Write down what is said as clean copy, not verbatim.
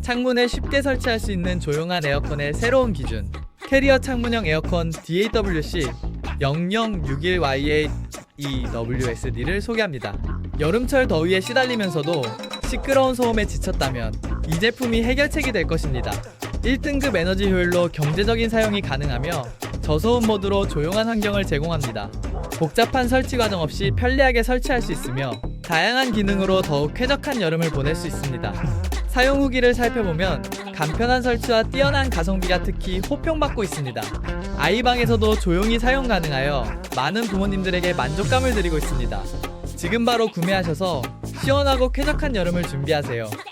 창문에 쉽게 설치할 수 있는 조용한 에어컨의 새로운 기준, 캐리어 창문형 에어컨 DAWC 0061YA-EWSD를 소개합니다. 여름철 더위에 시달리면서도 시끄러운 소음에 지쳤다면 이 제품이 해결책이 될 것입니다. 1등급 에너지 효율로 경제적인 사용이 가능하며 저소음 모드로 조용한 환경을 제공합니다. 복잡한 설치 과정 없이 편리하게 설치할 수 있으며 다양한 기능으로 더욱 쾌적한 여름을 보낼 수 있습니다. 사용 후기를 살펴보면 간편한 설치와 뛰어난 가성비가 특히 호평받고 있습니다. 아이방에서도 조용히 사용 가능하여 많은 부모님들에게 만족감을 드리고 있습니다. 지금 바로 구매하셔서 시원하고 쾌적한 여름을 준비하세요.